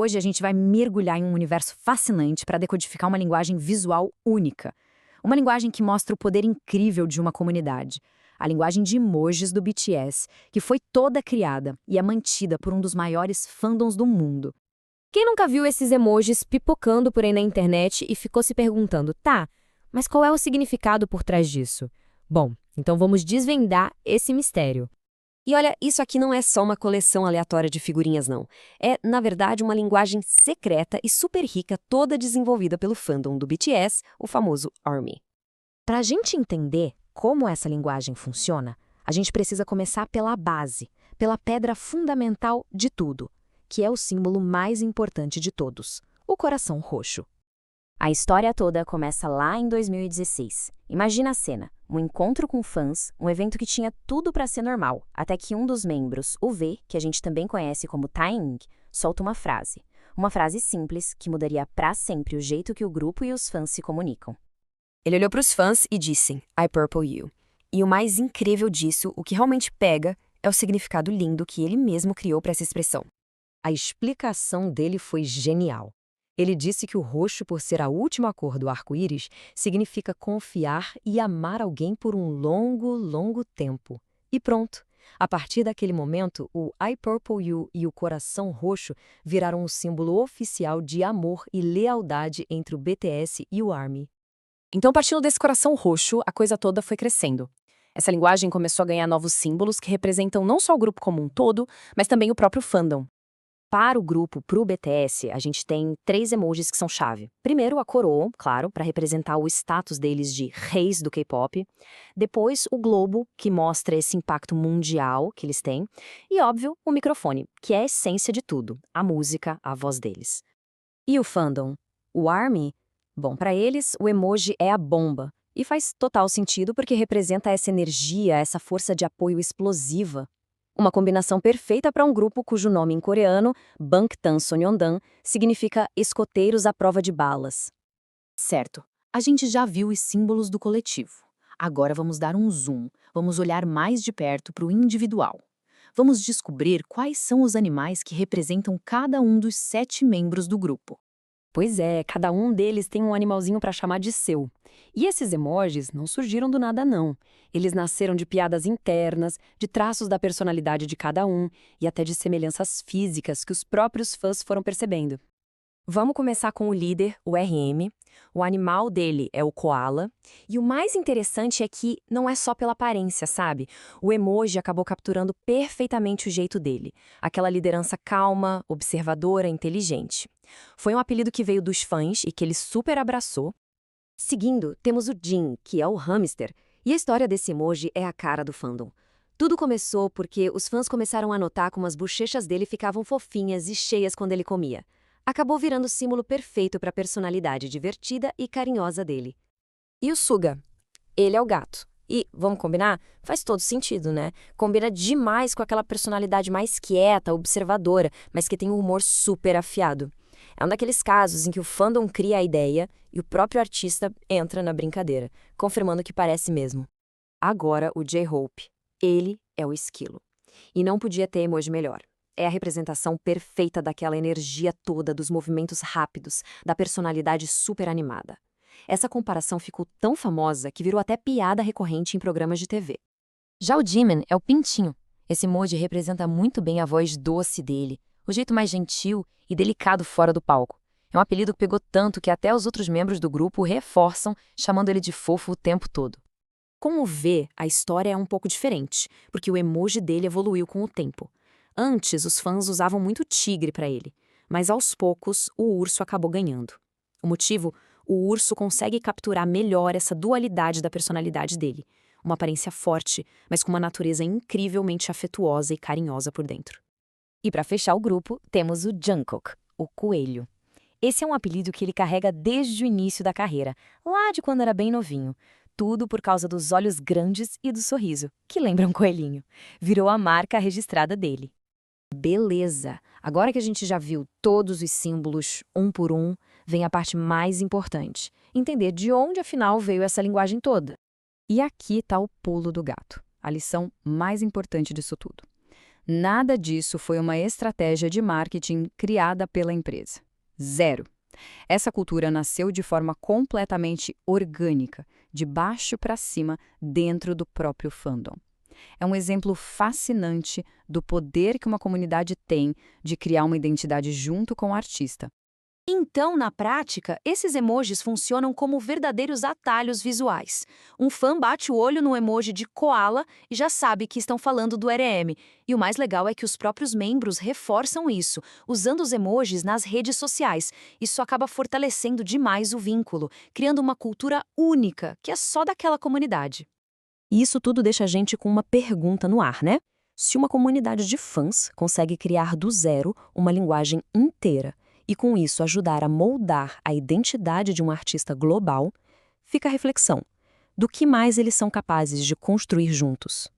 hoje a gente vai mergulhar em um universo fascinante para decodificar uma linguagem visual única. Uma linguagem que mostra o poder incrível de uma comunidade. A linguagem de emojis do BTS, que foi toda criada e é mantida por um dos maiores fandoms do mundo. Quem nunca viu esses emojis pipocando por aí na internet e ficou se perguntando, tá, mas qual é o significado por trás disso? Bom, então vamos desvendar esse mistério. E olha, isso aqui não é só uma coleção aleatória de figurinhas, não. É, na verdade, uma linguagem secreta e super rica, toda desenvolvida pelo fandom do BTS, o famoso ARMY. Para a gente entender como essa linguagem funciona, a gente precisa começar pela base, pela pedra fundamental de tudo, que é o símbolo mais importante de todos, o coração roxo. A história toda começa lá em 2016. Imagina a cena, um encontro com fãs, um evento que tinha tudo para ser normal, até que um dos membros, o V, que a gente também conhece como Taeyang, solta uma frase. Uma frase simples que mudaria para sempre o jeito que o grupo e os fãs se comunicam. Ele olhou para os fãs e disse, I purple you. E o mais incrível disso, o que realmente pega, é o significado lindo que ele mesmo criou para essa expressão. A explicação dele foi genial. Ele disse que o roxo, por ser a última cor do arco-íris, significa confiar e amar alguém por um longo, longo tempo. E pronto. A partir daquele momento, o I Purple You e o coração roxo viraram um símbolo oficial de amor e lealdade entre o BTS e o ARMY. Então, partindo desse coração roxo, a coisa toda foi crescendo. Essa linguagem começou a ganhar novos símbolos que representam não só o grupo como um todo, mas também o próprio fandom. Para o grupo, para o BTS, a gente tem 3 emojis que são chave. Primeiro, a coroa, claro, para representar o status deles de reis do K-pop. Depois, o globo, que mostra esse impacto mundial que eles têm. E, óbvio, o microfone, que é a essência de tudo, a música, a voz deles. E o fandom? O ARMY? Bom, para eles, o emoji é a bomba. E faz total sentido porque representa essa energia, essa força de apoio explosiva. Uma combinação perfeita para um grupo cujo nome em coreano, Bangtan Sonyeondan, significa escoteiros à prova de balas. Certo, a gente já viu os símbolos do coletivo. Agora vamos dar um zoom, vamos olhar mais de perto para o individual. Vamos descobrir quais são os animais que representam cada um dos 7 membros do grupo. Pois é, cada um deles tem um animalzinho para chamar de seu. E esses emojis não surgiram do nada, não. Eles nasceram de piadas internas, de traços da personalidade de cada um e até de semelhanças físicas que os próprios fãs foram percebendo. Vamos começar com o líder, o RM. O animal dele é o koala. E o mais interessante é que não é só pela aparência, sabe? O emoji acabou capturando perfeitamente o jeito dele. Aquela liderança calma, observadora, inteligente. Foi um apelido que veio dos fãs e que ele super abraçou. Seguindo, temos o Jin, que é o hamster. E a história desse emoji é a cara do fandom. Tudo começou porque os fãs começaram a notar como as bochechas dele ficavam fofinhas e cheias quando ele comia. Acabou virando o símbolo perfeito para a personalidade divertida e carinhosa dele. E o Suga? Ele é o gato. E, vamos combinar? Faz todo sentido, né? Combina demais com aquela personalidade mais quieta, observadora, mas que tem um humor super afiado. É um daqueles casos em que o fandom cria a ideia e o próprio artista entra na brincadeira, confirmando que parece mesmo. Agora, o J-Hope. Ele é o esquilo. E não podia ter emoji melhor. É a representação perfeita daquela energia toda, dos movimentos rápidos, da personalidade super animada. Essa comparação ficou tão famosa que virou até piada recorrente em programas de TV. Já o Jimin é o pintinho. Esse emoji representa muito bem a voz doce dele, o jeito mais gentil e delicado fora do palco. É um apelido que pegou tanto que até os outros membros do grupo o reforçam, chamando ele de fofo o tempo todo. Com o V, a história é um pouco diferente, porque o emoji dele evoluiu com o tempo. Antes, os fãs usavam muito tigre para ele, mas aos poucos o urso acabou ganhando. O motivo? O urso consegue capturar melhor essa dualidade da personalidade dele. Uma aparência forte, mas com uma natureza incrivelmente afetuosa e carinhosa por dentro. E para fechar o grupo, temos o Jungkook, o coelho. Esse é um apelido que ele carrega desde o início da carreira, lá de quando era bem novinho. Tudo por causa dos olhos grandes e do sorriso, que lembra um coelhinho. Virou a marca registrada dele. Beleza! Agora que a gente já viu todos os símbolos, um por um, vem a parte mais importante. Entender de onde, afinal, veio essa linguagem toda. E aqui está o pulo do gato, a lição mais importante disso tudo. Nada disso foi uma estratégia de marketing criada pela empresa. Zero. Essa cultura nasceu de forma completamente orgânica, de baixo para cima, dentro do próprio fandom. É um exemplo fascinante do poder que uma comunidade tem de criar uma identidade junto com o artista. Então, na prática, esses emojis funcionam como verdadeiros atalhos visuais. Um fã bate o olho no emoji de koala e já sabe que estão falando do RM. E o mais legal é que os próprios membros reforçam isso, usando os emojis nas redes sociais. Isso acaba fortalecendo demais o vínculo, criando uma cultura única, que é só daquela comunidade. E isso tudo deixa a gente com uma pergunta no ar, né? Se uma comunidade de fãs consegue criar do zero uma linguagem inteira, e com isso ajudar a moldar a identidade de um artista global, fica a reflexão: do que mais eles são capazes de construir juntos?